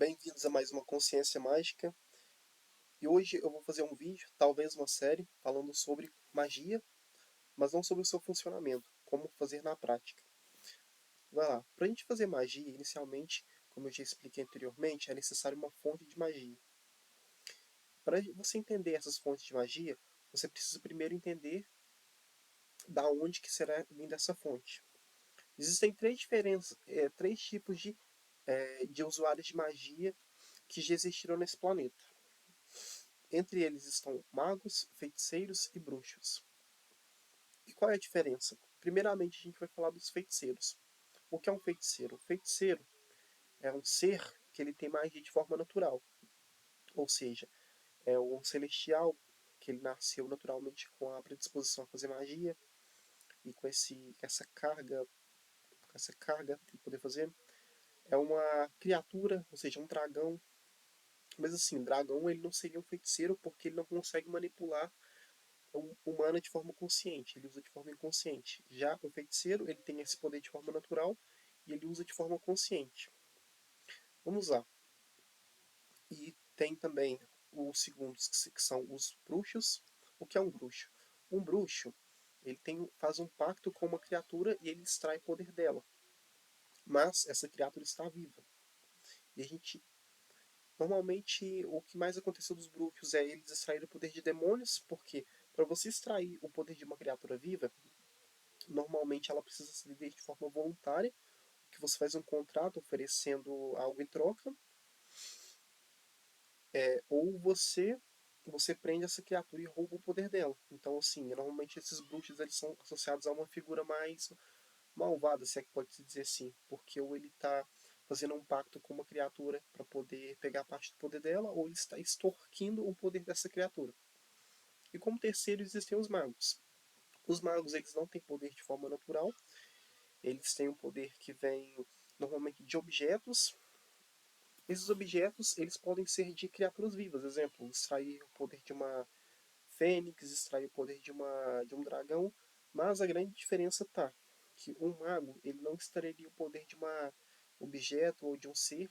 Bem-vindos a mais uma Consciência Mágica. E hoje eu vou fazer um vídeo, talvez uma série, falando sobre magia, mas não sobre o seu funcionamento, como fazer na prática. Vai lá, para a gente fazer magia, inicialmente, como eu já expliquei anteriormente, é necessário uma fonte de magia. Para você entender essas fontes de magia, você precisa primeiro entender da onde que será vindo essa fonte. Existem três tipos de usuários de magia que já existiram nesse planeta. Entre eles estão magos, feiticeiros e bruxos. E qual é a diferença? Primeiramente, a gente vai falar dos feiticeiros. O que é um feiticeiro? Um feiticeiro é um ser que ele tem magia de forma natural. Ou seja, é um celestial que ele nasceu naturalmente com a predisposição a fazer magia e com essa carga de poder fazer. É uma criatura, ou seja, um dragão. Mas assim, dragão ele não seria um feiticeiro porque ele não consegue manipular humana de forma consciente, ele usa de forma inconsciente. Já o feiticeiro, ele tem esse poder de forma natural e ele usa de forma consciente. Vamos lá. E tem também os segundos, que são os bruxos. O que é um bruxo? Um bruxo, ele faz um pacto com uma criatura e ele extrai o poder dela. Mas essa criatura está viva. E a gente normalmente, o que mais aconteceu dos bruxos é eles extraírem o poder de demônios, porque para você extrair o poder de uma criatura viva, normalmente ela precisa se viver de forma voluntária, que você faz um contrato oferecendo algo em troca, ou você prende essa criatura e rouba o poder dela. Então, assim, normalmente esses bruxos eles são associados a uma figura mais malvada, se é que pode se dizer assim, porque ou ele está fazendo um pacto com uma criatura para poder pegar parte do poder dela, ou ele está extorquindo o poder dessa criatura. E como terceiro existem os magos. Os magos eles não têm poder de forma natural, eles têm um poder que vem normalmente de objetos. Esses objetos eles podem ser de criaturas vivas, exemplo, extrair o poder de uma fênix, extrair o poder de um dragão, mas a grande diferença está que um mago ele não extrairia o poder de um objeto ou de um ser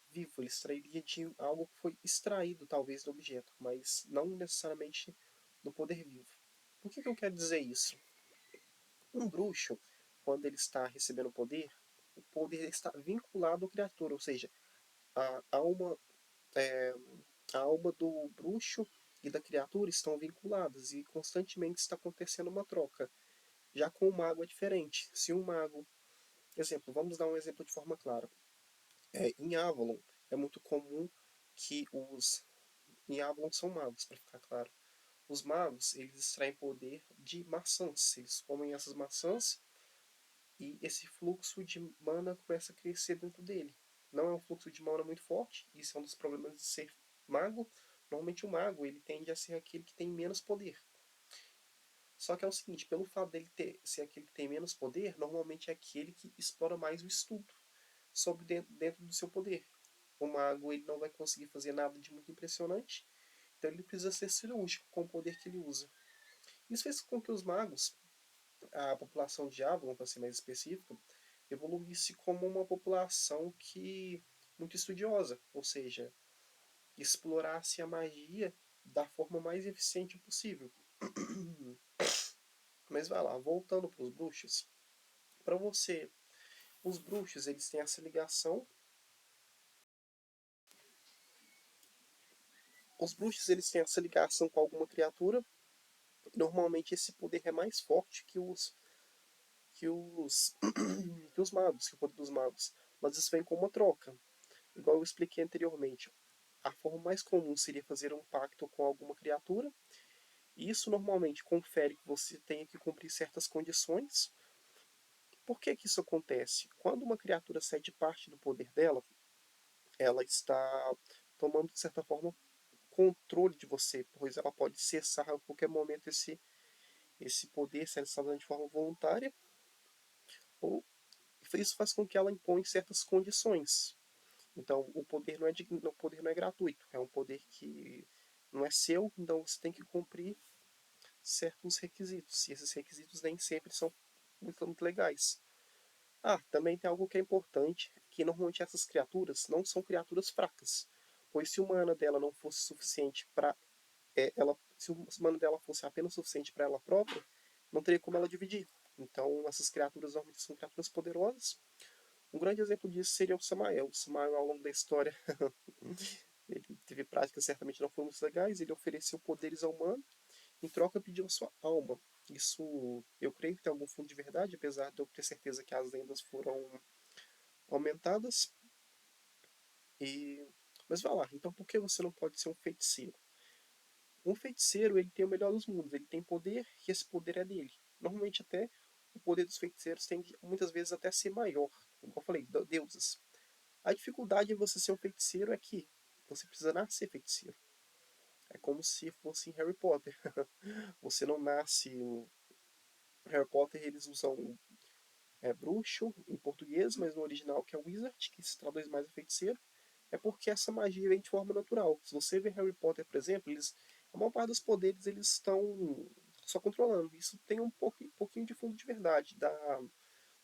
vivo, ele extrairia de algo que foi extraído talvez do objeto, mas não necessariamente do poder vivo. Por que eu quero dizer isso? Um bruxo, quando ele está recebendo poder, o poder está vinculado ao criador, ou seja, a alma, é, a alma do bruxo e da criatura estão vinculadas e constantemente está acontecendo uma troca. Já com o mago é diferente. Se um mago, exemplo, vamos dar um exemplo de forma clara. Em Avalon é muito comum que em Avalon são magos, para ficar claro. Os magos eles extraem poder de maçãs. Eles comem essas maçãs e esse fluxo de mana começa a crescer dentro dele. Não é um fluxo de mana muito forte, isso é um dos problemas de ser mago. Normalmente o mago ele tende a ser aquele que tem menos poder. Só que é o seguinte, pelo fato dele ser aquele que tem menos poder, normalmente é aquele que explora mais o estudo sobre dentro do seu poder. O mago ele não vai conseguir fazer nada de muito impressionante, então ele precisa ser cirúrgico com o poder que ele usa. Isso fez com que os magos, a população de Avalon, para ser mais específico, evoluísse como uma população que muito estudiosa, ou seja, explorasse a magia da forma mais eficiente possível. Mas vai lá, voltando para os bruxos. Para você, os bruxos eles têm essa ligação. Os bruxos eles têm essa ligação com alguma criatura. Normalmente esse poder é mais forte que os que os magos, que o poder dos magos. Mas isso vem com uma troca. Igual eu expliquei anteriormente. A forma mais comum seria fazer um pacto com alguma criatura. E isso normalmente confere que você tenha que cumprir certas condições. Por que isso acontece? Quando uma criatura cede parte do poder dela, ela está tomando, de certa forma, controle de você, pois ela pode cessar a qualquer momento esse poder, se ela está dando de forma voluntária, ou isso faz com que ela impõe certas condições. Então, o poder não é gratuito, é um poder que não é seu, então você tem que cumprir certos requisitos. E esses requisitos nem sempre são muito legais. Também tem algo que é importante, que normalmente essas criaturas não são criaturas fracas, pois se o mana dela não fosse suficiente para ela, se o mana dela fosse apenas suficiente para ela própria, não teria como ela dividir. Então essas criaturas normalmente são criaturas poderosas. Um grande exemplo disso seria o Samael. O Samael, ao longo da história, ele teve práticas certamente não foram muito legais. Ele ofereceu poderes ao humano, em troca pediu a sua alma. Isso eu creio que tem algum fundo de verdade, apesar de eu ter certeza que as lendas foram aumentadas. E... Mas vai lá, então por que você não pode ser um feiticeiro? Um feiticeiro ele tem o melhor dos mundos, ele tem poder e esse poder é dele. Normalmente até o poder dos feiticeiros tende muitas vezes até a ser maior, como eu falei, deuses. A dificuldade em você ser um feiticeiro é que você precisa nascer feiticeiro. É como se fosse em Harry Potter. Você não nasce. Harry Potter eles usam bruxo em português, mas no original que é wizard, que se traduz mais a feiticeiro, é porque essa magia vem de forma natural. Se você vê Harry Potter, por exemplo, a maior parte dos poderes eles estão só controlando. Isso tem um pouquinho de fundo de verdade do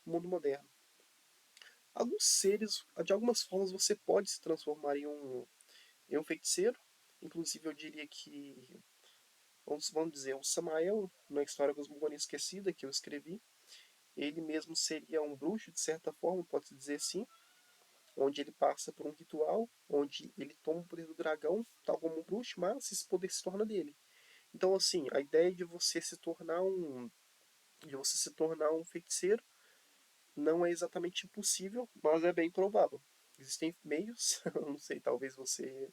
mundo moderno. Alguns seres, de algumas formas, você pode se transformar em um feiticeiro. Inclusive, eu diria que, vamos dizer, o Samael, na História Cosmogonia Esquecida, que eu escrevi, ele mesmo seria um bruxo, de certa forma, pode-se dizer assim, onde ele passa por um ritual, onde ele toma o poder do dragão, tal como um bruxo, mas esse poder se torna dele. Então, assim, a ideia de você se tornar um feiticeiro não é exatamente impossível, mas é bem provável. Existem meios, não sei, talvez você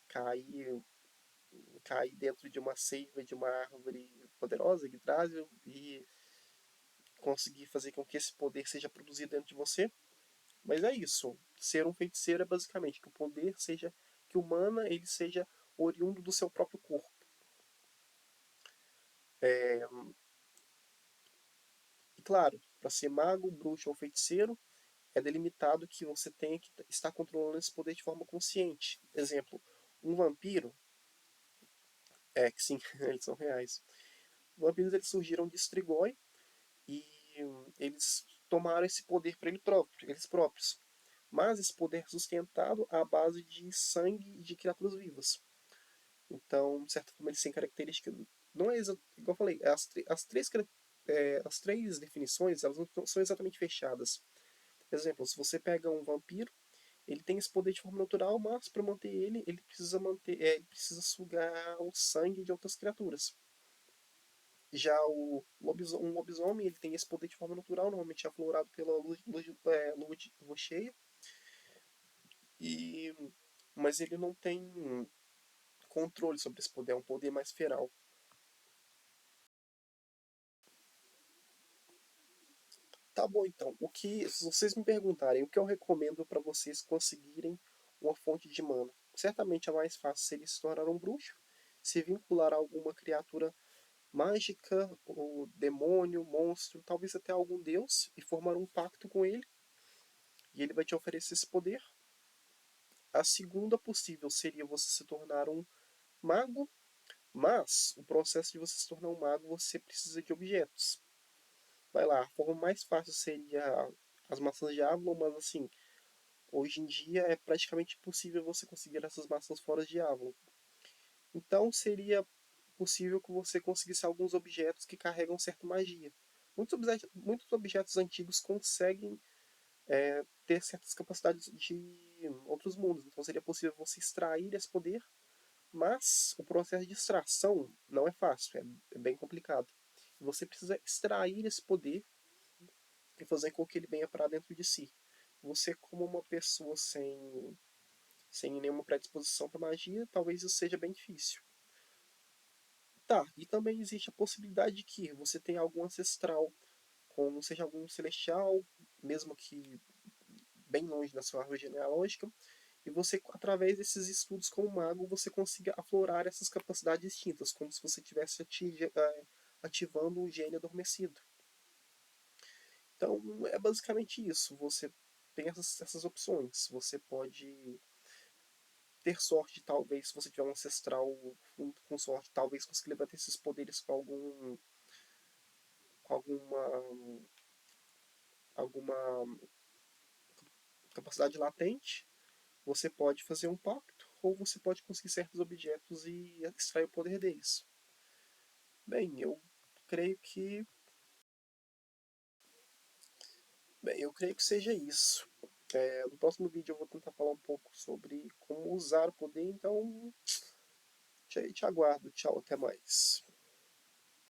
cair, cair dentro de uma seiva de uma árvore poderosa, Yggdrasil, e conseguir fazer com que esse poder seja produzido dentro de você. Mas é isso. Ser um feiticeiro é basicamente que o poder seja, que o mana ele seja oriundo do seu próprio corpo. É, e claro, para ser mago, bruxo ou feiticeiro, é delimitado que você tenha que estar controlando esse poder de forma consciente. Exemplo, um vampiro, que sim, eles são reais. Vampiros eles surgiram de Strigoi e eles tomaram esse poder para eles próprios. Mas esse poder é sustentado à base de sangue de criaturas vivas. Então, de certa forma, eles têm características. Não é igual eu falei, as três definições elas não são exatamente fechadas. Por exemplo, se você pega um vampiro, ele tem esse poder de forma natural, mas para manter ele precisa ele precisa sugar o sangue de outras criaturas. Já um lobisomem, ele tem esse poder de forma natural, normalmente é aflorado pela lua cheia, e, mas ele não tem controle sobre esse poder, é um poder mais feral. Tá bom, então. Se vocês me perguntarem o que eu recomendo para vocês conseguirem uma fonte de mana, certamente a mais fácil seria se tornar um bruxo, se vincular a alguma criatura mágica, ou demônio, monstro, talvez até algum deus, e formar um pacto com ele, e ele vai te oferecer esse poder. A segunda possível seria você se tornar um mago, mas o processo de você se tornar um mago você precisa de objetos. Vai lá, a forma mais fácil seria as maçãs de Avalon, mas assim, hoje em dia é praticamente impossível você conseguir essas maçãs fora de Avalon. Então seria possível que você conseguisse alguns objetos que carregam certa magia. Muitos objetos antigos conseguem ter certas capacidades de outros mundos. Então seria possível você extrair esse poder, mas o processo de extração não é fácil, é bem complicado. Você precisa extrair esse poder e fazer com que ele venha para dentro de si. Você, como uma pessoa sem nenhuma predisposição para magia, talvez isso seja bem difícil. Tá, e também existe a possibilidade de que você tenha algum ancestral, como seja algum celestial, mesmo que bem longe da sua árvore genealógica, e você, através desses estudos como mago, você consiga aflorar essas capacidades distintas, como se você estivesse ativando um gene adormecido. Então, é basicamente isso. Você tem essas opções. Você pode ter sorte, talvez, se você tiver um ancestral com sorte, talvez conseguir levantar esses poderes com alguma alguma capacidade latente, você pode fazer um pacto, ou você pode conseguir certos objetos e extrair o poder deles. Bem, creio que. Eu creio que seja isso. No próximo vídeo eu vou tentar falar um pouco sobre como usar o poder, então te aguardo. Tchau, até mais.